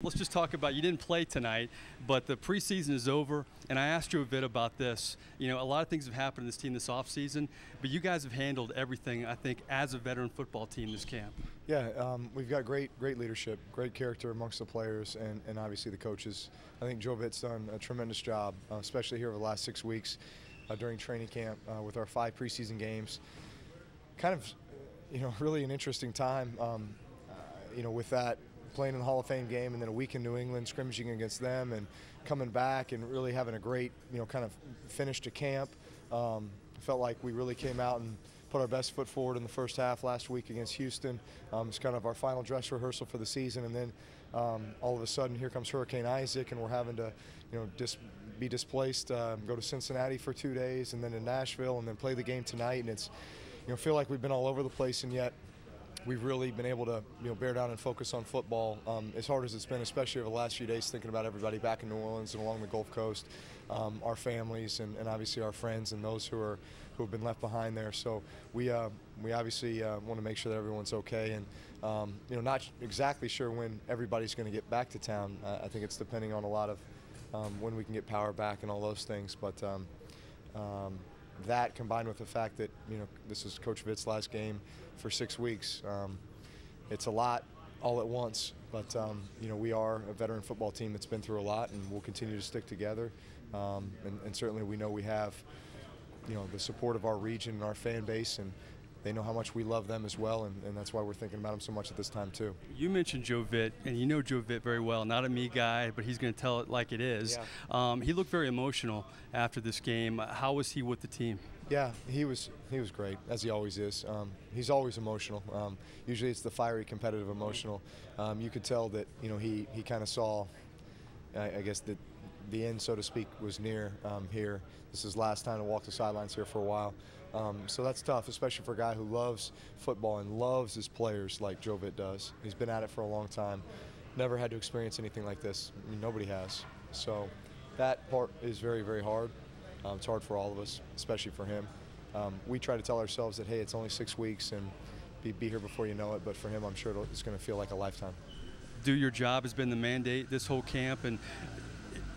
Let's just talk about, you didn't play tonight, but the preseason is over, and I asked you a bit about this. You know, a lot of things have happened in this team this offseason, but you guys have handled everything, I think, as a veteran football team this camp. Yeah, we've got great leadership, great character amongst the players and obviously the coaches. I think Vitt's done a tremendous job, especially here over the last 6 weeks during training camp with our 5 preseason games. Kind of, really an interesting time, with that, playing in the Hall of Fame game and then a week in New England, scrimmaging against them and coming back and really having a great, kind of finish to camp. Felt like we really came out and put our best foot forward in the first half last week against Houston. It's kind of our final dress rehearsal for the season, and then all of a sudden here comes Hurricane Isaac, and we're having to, be displaced, go to Cincinnati for 2 days, and then to Nashville, and then play the game tonight. And it's, feel like we've been all over the place, and yet we've really been able to bear down and focus on football as hard as it's been, especially over the last few days, thinking about everybody back in New Orleans and along the Gulf Coast, our families and obviously our friends and those who have been left behind there. So we obviously want to make sure that everyone's okay, and not exactly sure when everybody's going to get back to town. I think it's depending on a lot of when we can get power back and all those things, but that combined with the fact that this is Coach Vitt's last game for 6 weeks, it's a lot all at once. But we are a veteran football team that's been through a lot, and we'll continue to stick together. And certainly we know we have the support of our region and our fan base, and they know how much we love them as well, and that's why we're thinking about them so much at this time too. You mentioned Joe Vitt, and you know Joe Vitt very well. Not a me guy, but he's going to tell it like it is. Yeah. He looked very emotional after this game. How was he with the team? Yeah, he was great, as he always is. He's always emotional. Usually it's the fiery, competitive emotional. You could tell that he kind of saw, I guess, that the end, so to speak, was near here. This is his last time to walk the sidelines here for a while. So that's tough, especially for a guy who loves football and loves his players like Joe Vitt does. He's been at it for a long time. Never had to experience anything like this. I mean, nobody has. So that part is very, very hard. It's hard for all of us, especially for him. We try to tell ourselves that, hey, it's only 6 weeks and be here before you know it, but for him, I'm sure it's going to feel like a lifetime. Do your job has been the mandate this whole camp, and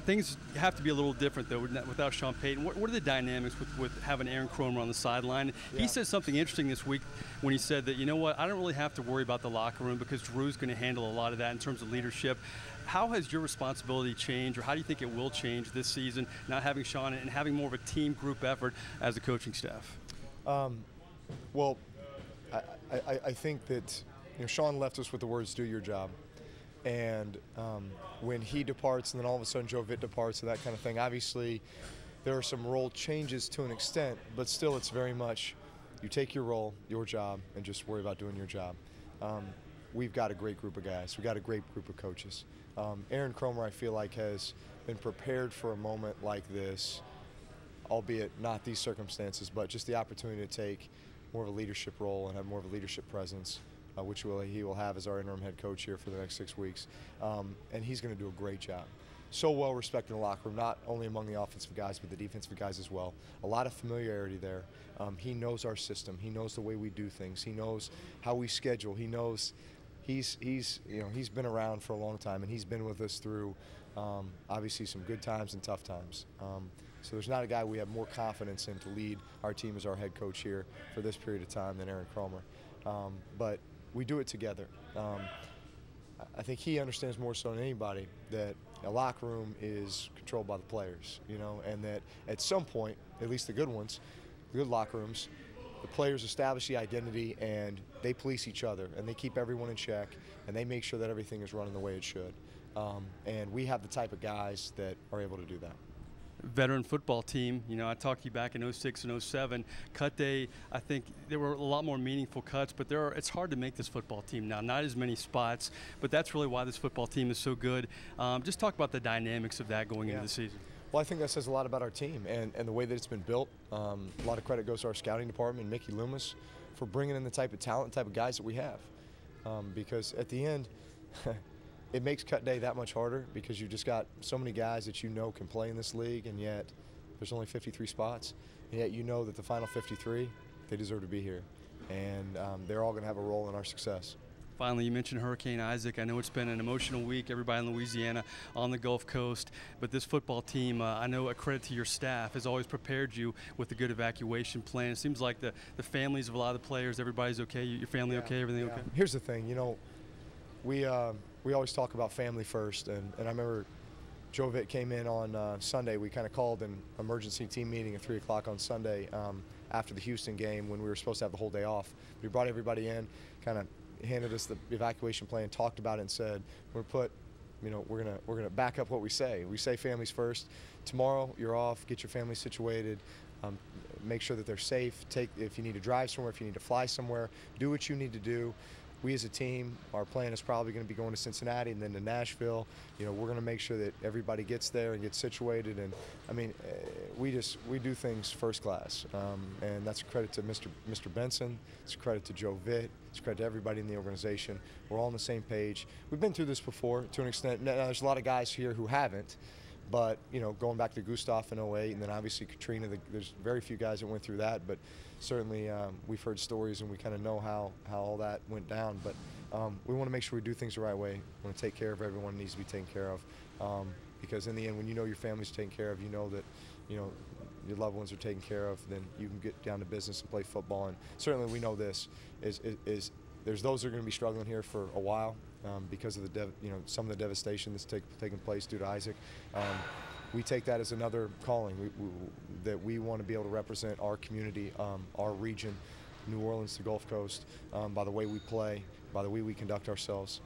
things have to be a little different, though, without Sean Payton. What are the dynamics with having Aaron Kromer on the sideline? Yeah. He said something interesting this week when he said that, I don't really have to worry about the locker room because Drew's going to handle a lot of that in terms of leadership. How has your responsibility changed, or how do you think it will change this season, not having Sean and having more of a team group effort as a coaching staff? Well, I think that Sean left us with the words, do your job. And when he departs and then all of a sudden Joe Vitt departs and that kind of thing, obviously there are some role changes to an extent, but still it's very much you take your role, your job, and just worry about doing your job. We've got a great group of guys. We've got a great group of coaches. Aaron Kromer, I feel like, has been prepared for a moment like this, albeit not these circumstances, but just the opportunity to take more of a leadership role and have more of a leadership presence, which he will have as our interim head coach here for the next 6 weeks. And he's going to do a great job. So well respected in the locker room, not only among the offensive guys, but the defensive guys as well. A lot of familiarity there. He knows our system. He knows the way we do things. He knows how we schedule. He knows he's been around for a long time, and he's been with us through obviously some good times and tough times. So there's not a guy we have more confidence in to lead our team as our head coach here for this period of time than Aaron Kromer. But we do it together. I think he understands more so than anybody that a locker room is controlled by the players, and that at some point, at least the good ones, the good locker rooms, the players establish the identity and they police each other and they keep everyone in check and they make sure that everything is running the way it should. And we have the type of guys that are able to do that. Veteran football team. I talked to you back in 06 and 07. Cut day, I think there were a lot more meaningful cuts, but it's hard to make this football team now. Not as many spots, but that's really why this football team is so good. Just talk about the dynamics of that going into the season. Well, I think that says a lot about our team and the way that it's been built. A lot of credit goes to our scouting department and Mickey Loomis for bringing in the type of talent, type of guys that we have. Because at the end, it makes cut day that much harder because you've just got so many guys that can play in this league, and yet there's only 53 spots, and yet that the final 53, they deserve to be here, and they're all going to have a role in our success. Finally, you mentioned Hurricane Isaac. I know it's been an emotional week, everybody in Louisiana, on the Gulf Coast, but this football team, I know a credit to your staff, has always prepared you with a good evacuation plan. It seems like the families of a lot of the players, everybody's okay, your family okay, everything okay? Here's the thing, you know, we always talk about family first, and I remember Joe Vitt came in on Sunday. We kind of called an emergency team meeting at 3 o'clock on Sunday after the Houston game when we were supposed to have the whole day off. We brought everybody in, kind of handed us the evacuation plan, talked about it, and said we're gonna back up what we say. We say families first. Tomorrow you're off. Get your family situated. Make sure that they're safe. If you need to drive somewhere, if you need to fly somewhere, do what you need to do. We as a team, our plan is probably going to be going to Cincinnati and then to Nashville. You know, we're going to make sure that everybody gets there and gets situated. And I mean, we do things first class, and that's a credit to Mr. Benson. It's a credit to Joe Vitt. It's a credit to everybody in the organization. We're all on the same page. We've been through this before to an extent. Now, there's a lot of guys here who haven't. But, you know, going back to Gustav in 08 and then obviously Katrina, there's very few guys that went through that. But certainly we've heard stories and we kind of know how all that went down. But we want to make sure we do things the right way. We want to take care of everyone who needs to be taken care of. Because in the end, when you know your family's taken care of, you know that, you know, your loved ones are taken care of, then you can get down to business and play football. And certainly we know this is there's those that are going to be struggling here for a while. Because of some of the devastation that's taken place due to Isaac. We take that as another calling that we want to be able to represent our community, our region, New Orleans, the Gulf Coast, by the way we play, by the way we conduct ourselves.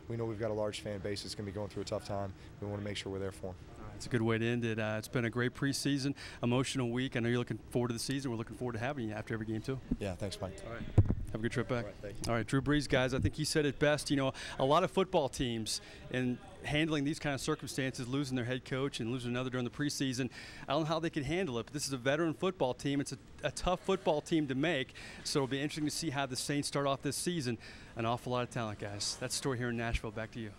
We know we've got a large fan base that's going to be going through a tough time. We want to make sure we're there for them. It's a good way to end it. It's been a great preseason, emotional week. I know you're looking forward to the season. We're looking forward to having you after every game, too. Yeah, thanks, Mike. All right. Have a good trip back. All right, thank you. All right, Drew Brees, guys, I think he said it best. You know, a lot of football teams in handling these kind of circumstances, losing their head coach and losing another during the preseason, I don't know how they can handle it, but this is a veteran football team. It's a tough football team to make, so it'll be interesting to see how the Saints start off this season. An awful lot of talent, guys. That's the story here in Nashville. Back to you.